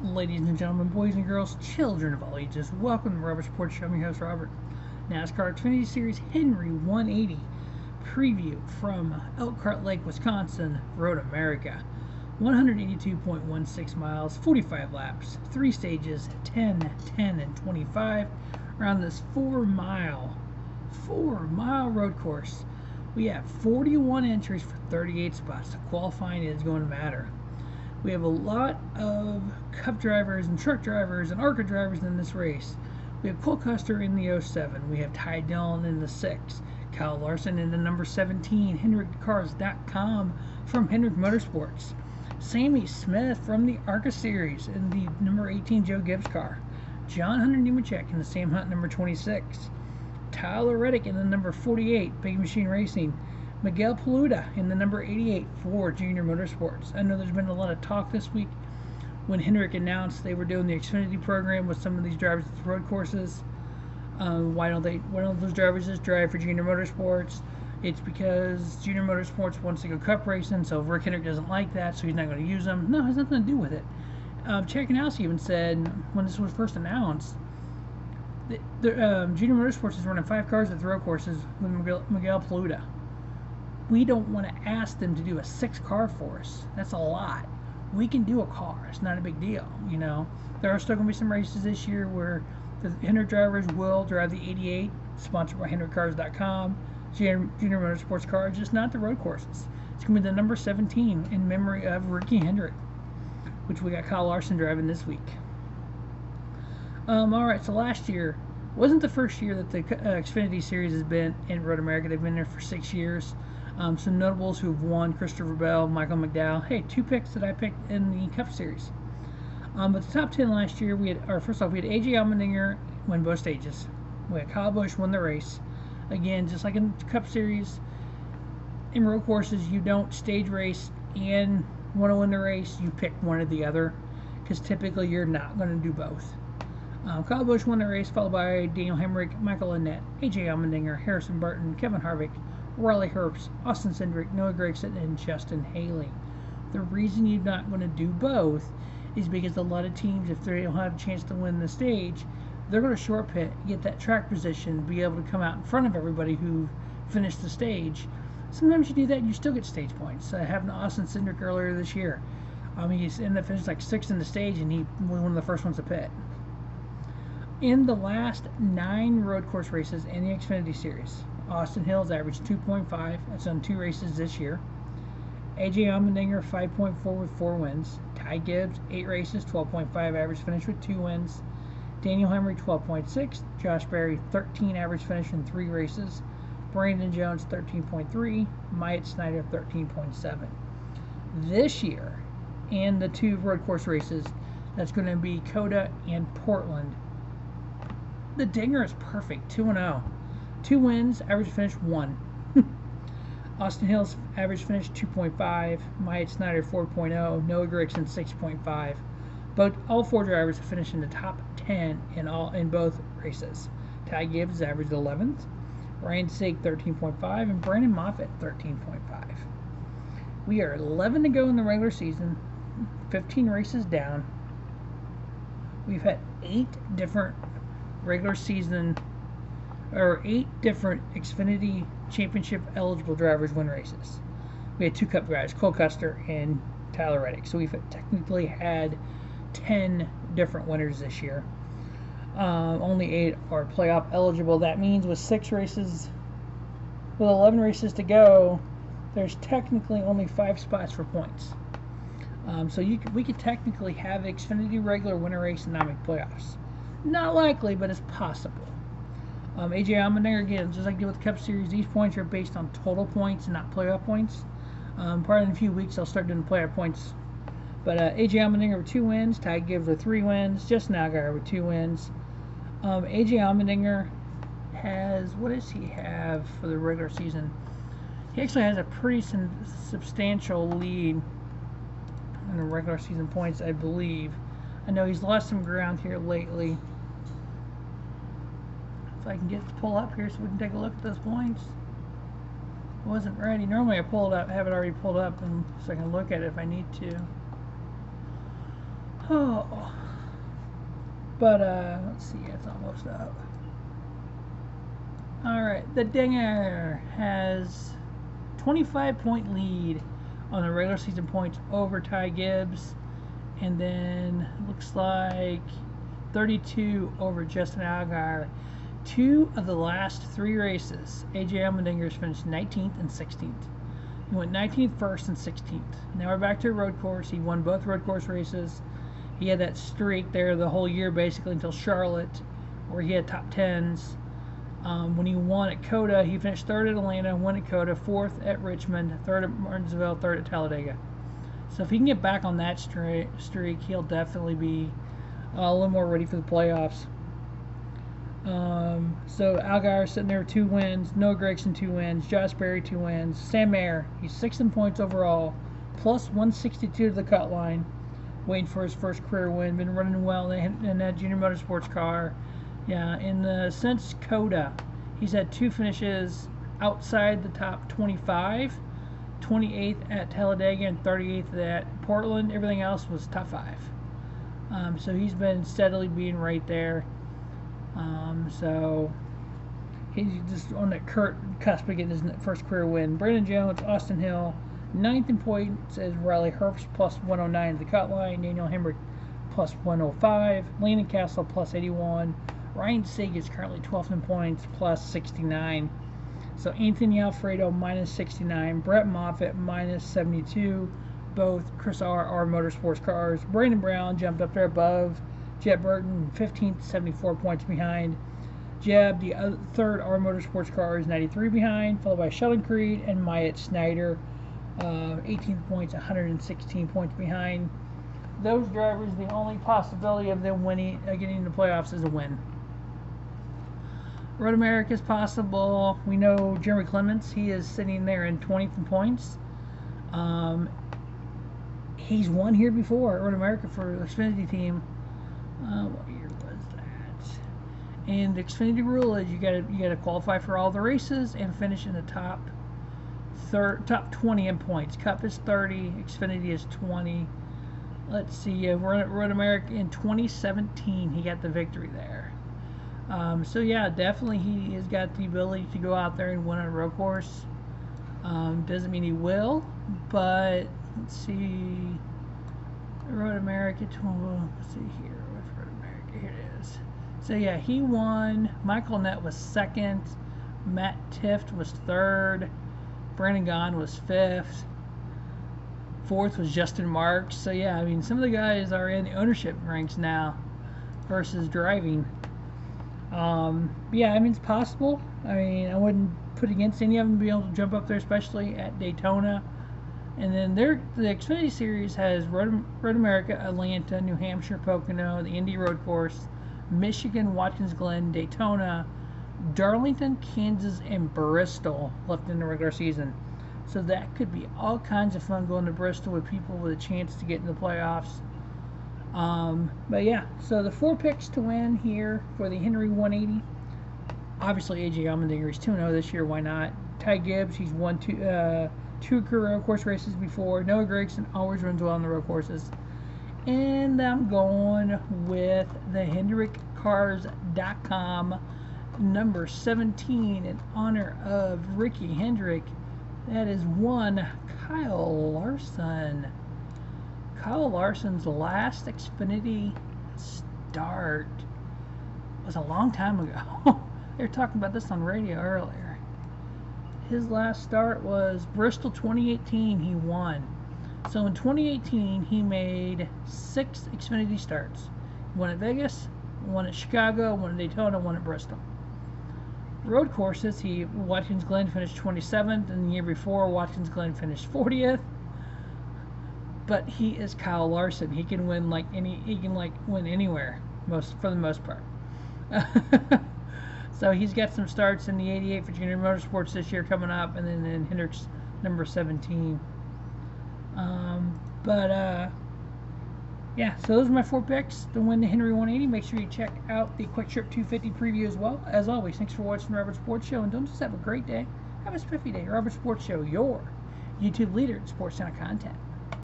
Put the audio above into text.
Ladies and gentlemen, boys and girls, children of all ages, welcome to Robert Sports Show. I'm your host, Robert. NASCAR Xfinity Series Henry 180 preview from Elkhart Lake, Wisconsin, Road America. 182.16 miles, 45 laps, 3 stages, 10, 10, and 25 around this 4-mile road course. We have 41 entries for 38 spots. So qualifying is going to matter. We have a lot of Cup drivers and truck drivers and ARCA drivers in this race. We have Cole Custer in the 07. We have Ty Dillon in the 6. Kyle Larson in the number 17. HendrickCars.com from Hendrick Motorsports. Sammy Smith from the ARCA Series in the number 18 Joe Gibbs car. John Hunter Nemechek in the Sam Hunt number 26. Tyler Reddick in the number 48 Big Machine Racing. Miguel Paluda in the number 88 for Junior Motorsports. I know there's been a lot of talk this week when Hendrick announced they were doing the Xfinity program with some of these drivers at the road courses. Why don't those drivers just drive for Junior Motorsports? It's because Junior Motorsports wants to go Cup racing, so Rick Hendrick doesn't like that, so he's not going to use them. No, it has nothing to do with it. Chad Canals even said when this was first announced, Junior Motorsports is running 5 cars at the road courses with Miguel Paluda. We don't want to ask them to do a 6-car for us. That's a lot. We can do a car. It's not a big deal, you know. There are still going to be some races this year where the Hendrick drivers will drive the 88, sponsored by HendrickCars.com, Junior Motorsports car, just not the road courses. It's going to be the number 17 in memory of Ricky Hendrick, which we got Kyle Larson driving this week. Alright, so last year wasn't the first year that the Xfinity Series has been in Road America. They've been there for 6 years. Some notables who've won: Christopher Bell, Michael McDowell. Hey, 2 picks that I picked in the Cup Series. But the top 10 last year, first off, we had A.J. Allmendinger win both stages. We had Kyle Busch win the race. Again, just like in the Cup Series, in road courses, you don't stage race and want to win the race. You pick one or the other, because typically you're not going to do both. Kyle Busch won the race, followed by Daniel Hemrick, Michael Annett, A.J. Allmendinger, Harrison Burton, Kevin Harvick, Riley Herbst, Austin Cindric, Noah Gragson, and Justin Haley. The reason you're not going to do both is because a lot of teams, if they don't have a chance to win the stage, they're going to short pit, get that track position, be able to come out in front of everybody who finished the stage. Sometimes you do that and you still get stage points. Happened to Austin Cindric earlier this year. He ended up finishing like 6th in the stage, and he was one of the first ones to pit. In the last 9 road course races in the Xfinity Series, Austin Hill's averaged 2.5. That's on 2 races this year. A.J. Allmendinger, 5.4 with 4 wins. Ty Gibbs, 8 races, 12.5 average finish with 2 wins. Daniel Hemrick, 12.6. Josh Berry, 13 average finish in 3 races. Brandon Jones, 13.3. Myatt Snyder, 13.7. This year, in the 2 road course races, that's going to be Coda and Portland. The dinger is perfect, 2-0. 2 wins, average finish 1. Austin Hill's average finish 2.5. Myatt Snyder 4.0. Noah Gragson 6.5. But all 4 drivers have finished in the top 10 in both races. Ty Gibbs averaged 11th. Ryan Sieg 13.5, and Brandon Moffitt 13.5. We are 11 to go in the regular season, 15 races down. We've had 8 different regular season, or 8 different Xfinity Championship eligible drivers win races. We had 2 Cup guys, Cole Custer and Tyler Reddick. So we've technically had 10 different winners this year. Only 8 are playoff eligible. That means with 11 races to go, there's technically only 5 spots for points. So we could technically have Xfinity regular winner race and not make playoffs. Not likely, but it's possible. A.J. Allmendinger, again, just like I did with the Cup Series, these points are based on total points and not playoff points. Probably in a few weeks I'll start doing the playoff points. But A.J. Allmendinger with 2 wins, Ty Gibbs with 3 wins, Justin Allgaier with 2 wins. A.J. Allmendinger has, what does he have for the regular season? He actually has a pretty substantial lead in the regular season points, I believe. I know he's lost some ground here lately. If I can get it to pull up here so we can take a look at those points. I wasn't ready. Normally I pull it up, have it already pulled up, and so I can look at it if I need to. Oh, but let's see, it's almost up. All right, the Dinger has 25-point lead on the regular season points over Ty Gibbs, and then looks like 32 over Justin Allgaier. 2 of the last 3 races, A.J. Allmendinger's finished 19th and 16th. He went 19th, 1st, and 16th. Now we're back to a road course. He won both road course races. He had that streak there the whole year, basically, until Charlotte, where he had top 10s. When he won at COTA, he finished 3rd at Atlanta, won at COTA, 4th at Richmond, 3rd at Martinsville, 3rd at Talladega. So if he can get back on that streak, he'll definitely be a little more ready for the playoffs. So Allgaier sitting there with 2 wins, Noah Gragson 2 wins, Josh Berry 2 wins, Sam Mayer, he's 6th in points overall, plus 162 to the cut line, waiting for his first career win. Been running well in that junior motorsports car. Yeah, since COTA, he's had 2 finishes outside the top 25, 28th at Talladega and 38th at Portland. Everything else was top 5. So he's been steadily being right there. So he's just on that cusp of getting his first career win. Brandon Jones, Austin Hill, 9th in points as Riley Herbst, plus 109 to the cut line. Daniel Hemrick, plus 105. Landon Castle, plus 81. Ryan Sieg is currently 12th in points, plus 69. So Anthony Alfredo, minus 69. Brett Moffitt, minus 72. Both Chris R. Motorsports cars. Brandon Brown jumped up there above Jeb Burton, 15th, 74 points behind. Jeb, the 3rd R Motorsports car, is 93 behind, followed by Sheldon Creed and Myatt Snyder, 18 points, 116 points behind. Those drivers, the only possibility of them winning, getting into the playoffs is a win. Road America is possible. We know Jeremy Clements, he is sitting there in 20th in points. He's won here before, Road America, for the Xfinity team. What year was that? And the Xfinity rule is you gotta qualify for all the races and finish in the top 20 in points. Cup is 30, Xfinity is 20. Let's see, Road America in 2017, he got the victory there. So yeah, definitely he has got the ability to go out there and win on a road course. Doesn't mean he will, but let's see. Road America, let's see here. Road America, here it is. So yeah, he won. Michael Nett was 2nd. Matt Tifft was 3rd. Brandon Gaughan was 5th. 4th was Justin Marks. So yeah, I mean, some of the guys are in the ownership ranks now versus driving. Yeah, I mean, it's possible. I mean, I wouldn't put against any of them being able to jump up there, especially at Daytona. And then the Xfinity Series has Road America, Atlanta, New Hampshire, Pocono, the Indy Road Course, Michigan, Watkins Glen, Daytona, Darlington, Kansas, and Bristol left in the regular season. So that could be all kinds of fun going to Bristol with people with a chance to get in the playoffs. But yeah, so the 4 picks to win here for the Henry 180. Obviously, A.J. Allmendinger is 2-0 this year. Why not? Ty Gibbs, he's won 2 career road course races before. Noah Gragson always runs well on the road courses. And I'm going with the HendrickCars.com number 17 in honor of Ricky Hendrick. That is one Kyle Larson. Kyle Larson's last Xfinity start was a long time ago. They were talking about this on radio earlier. His last start was Bristol 2018. He won. So in 2018, he made 6 Xfinity starts. One at Vegas, one at Chicago, one at Daytona, one at Bristol. Road courses, Watkins Glen finished 27th, and the year before, Watkins Glen finished 40th. But he is Kyle Larson. He can win win anywhere, for the most part. So he's got some starts in the 88 for Junior Motorsports this year coming up, and then in Hendrick's number 17. Yeah, so those are my 4 picks to win the Henry 180. Make sure you check out the Quick Trip 250 preview as well. As always, thanks for watching the Robert Sports Show, and don't just have a great day, have a spiffy day. Robert Sports Show, your YouTube leader in sports channel content.